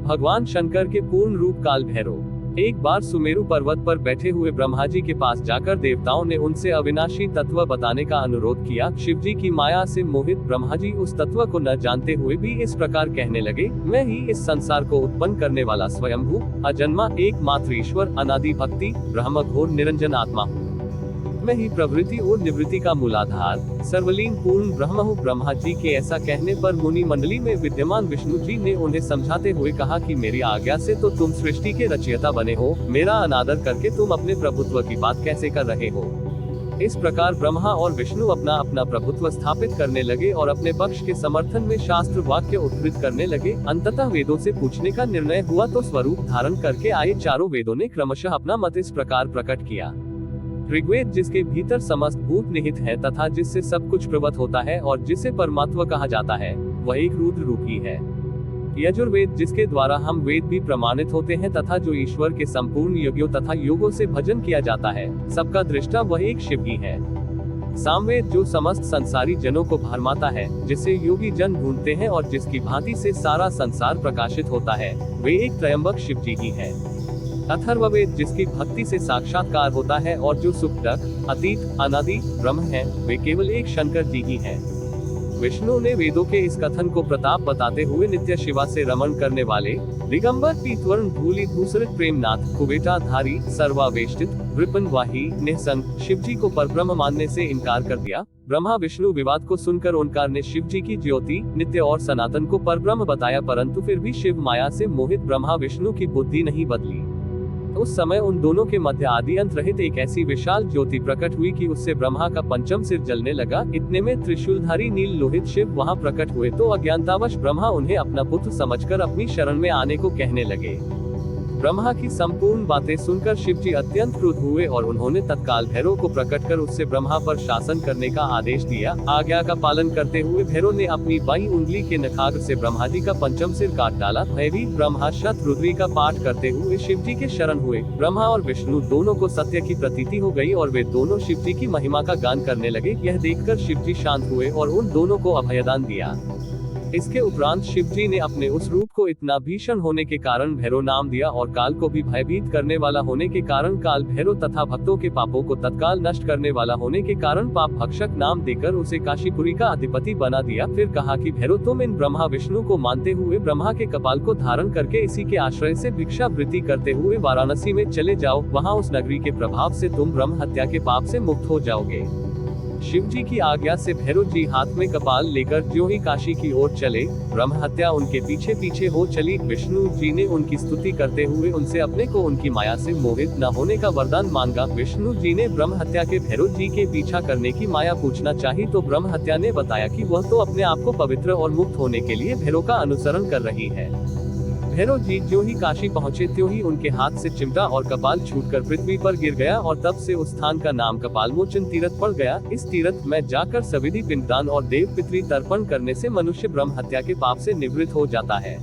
भगवान शंकर के पूर्ण रूप काल भैरव। एक बार सुमेरु पर्वत पर बैठे हुए ब्रह्मा जी के पास जाकर देवताओं ने उनसे अविनाशी तत्व बताने का अनुरोध किया। शिव जी की माया से मोहित ब्रह्मा जी उस तत्व को न जानते हुए भी इस प्रकार कहने लगे, मैं ही इस संसार को उत्पन्न करने वाला स्वयंभू अजन्मा एकमात्र ईश्वर अनादि भक्ति ब्रह्म घोर निरंजन आत्मा हूँ। मैं ही प्रवृत्ति और निवृत्ति का मूलाधार सर्वलीन पूर्ण ब्रह्म हूँ। ब्रह्मा जी के ऐसा कहने पर मुनि मंडली में विद्यमान विष्णु जी ने उन्हें समझाते हुए कहा कि मेरी आज्ञा से तो तुम सृष्टि के रचयिता बने हो, मेरा अनादर करके तुम अपने प्रभुत्व की बात कैसे कर रहे हो। इस प्रकार ब्रह्मा और विष्णु अपना अपना प्रभुत्व स्थापित करने लगे और अपने पक्ष के समर्थन में शास्त्र वाक्य उद्धृत करने लगे। अंततः वेदों से पूछने का निर्णय हुआ तो स्वरूप धारण करके आए चारों वेदों ने क्रमशः अपना मत इस प्रकार प्रकट किया। ऋग्वेद जिसके भीतर समस्त भूत निहित है तथा जिससे सब कुछ प्रवत होता है और जिसे परमात्मा कहा जाता है, वह एक रुद्र रूप ही है। यजुर्वेद जिसके द्वारा हम वेद भी प्रमाणित होते हैं तथा जो ईश्वर के संपूर्ण यज्ञों तथा योगों से भजन किया जाता है, सबका दृष्टा वह एक शिव ही है। सामवेद जो समस्त संसारी जनों को भरमाता है, जिसे योगी जन ढूंढते हैं और जिसकी भांति से सारा संसार प्रकाशित होता है, वे एक त्रयंबक शिव जी ही है। अथर्ववेद जिसकी भक्ति से साक्षात्कार होता है और जो सुखदक अतीत अनादि ब्रह्म है, वे केवल एक शंकर जी ही हैं। विष्णु ने वेदों के इस कथन को प्रताप बताते हुए नित्य शिवा से रमण करने वाले दिगंबर पीतवर्ण धूलित भूसरित प्रेमनाथ कुबेटा धारी सर्वावेष्टित वृपन वाही निसंग शिव जी को परब्रह्म मानने से इनकार कर दिया। ब्रह्मा विष्णु विवाद को सुनकर ओंकार ने शिव जी की ज्योति नित्य और सनातन को परब्रह्म बताया, परंतु फिर भी शिव माया से मोहित ब्रह्मा विष्णु की बुद्धि नहीं बदली। उस समय उन दोनों के मध्य आदि अंत रहित एक ऐसी विशाल ज्योति प्रकट हुई कि उससे ब्रह्मा का पंचम सिर जलने लगा। इतने में त्रिशूलधारी नील लोहित शिव वहां प्रकट हुए तो अज्ञानतावश ब्रह्मा उन्हें अपना पुत्र समझकर अपनी शरण में आने को कहने लगे। ब्रह्मा की संपूर्ण बातें सुनकर शिव जी अत्यंत क्रुद्ध हुए और उन्होंने तत्काल भैरव को प्रकट कर उससे ब्रह्मा पर शासन करने का आदेश दिया। आज्ञा का पालन करते हुए भैरव ने अपनी बाईं उंगली के नखाग्र से ब्रह्मा जी का पंचम सिर काट डाला। भयभीत ब्रह्मा शतरुद्री का पाठ करते हुए शिव जी के शरण हुए। ब्रह्मा और विष्णु दोनों को सत्य की प्रतीति हो गई और वे दोनों शिव जी की महिमा का गान करने लगे। यह देखकर शिव जी शांत हुए और उन दोनों को अभयदान दिया। इसके उपरांत शिव जी ने अपने उस रूप को इतना भीषण होने के कारण भैरव नाम दिया और काल को भी भयभीत करने वाला होने के कारण काल भैरव तथा भक्तों के पापों को तत्काल नष्ट करने वाला होने के कारण पाप भक्षक नाम देकर उसे काशीपुरी का अधिपति बना दिया। फिर कहा कि भैरव तुम इन ब्रह्मा विष्णु को मानते हुए ब्रह्मा के कपाल को धारण करके इसी के आश्रय से भिक्षा वृत्ति करते हुए वाराणसी में चले जाओ, वहाँ उस नगरी के प्रभाव से तुम ब्रह्म हत्या के पाप से मुक्त हो जाओगे। शिव जी की आज्ञा से भैरव जी हाथ में कपाल लेकर ज्यों ही काशी की ओर चले, ब्रह्म हत्या उनके पीछे पीछे हो चली। विष्णु जी ने उनकी स्तुति करते हुए उनसे अपने को उनकी माया से मोहित न होने का वरदान मांगा। विष्णु जी ने ब्रह्म हत्या के भैरव जी के पीछा करने की माया पूछना चाही तो ब्रह्म हत्या ने बताया कि वह तो अपने आप को पवित्र और मुक्त होने के लिए भैरव का अनुसरण कर रही है। भैरव जी जो ही काशी पहुंचे त्यों ही उनके हाथ से चिमटा और कपाल छूटकर पृथ्वी पर गिर गया और तब से उस स्थान का नाम कपालमोचन तीर्थ पड़ गया। इस तीर्थ में जाकर सविधि पिंडदान और देव पितृ तर्पण करने से मनुष्य ब्रह्म हत्या के पाप से निवृत्त हो जाता है।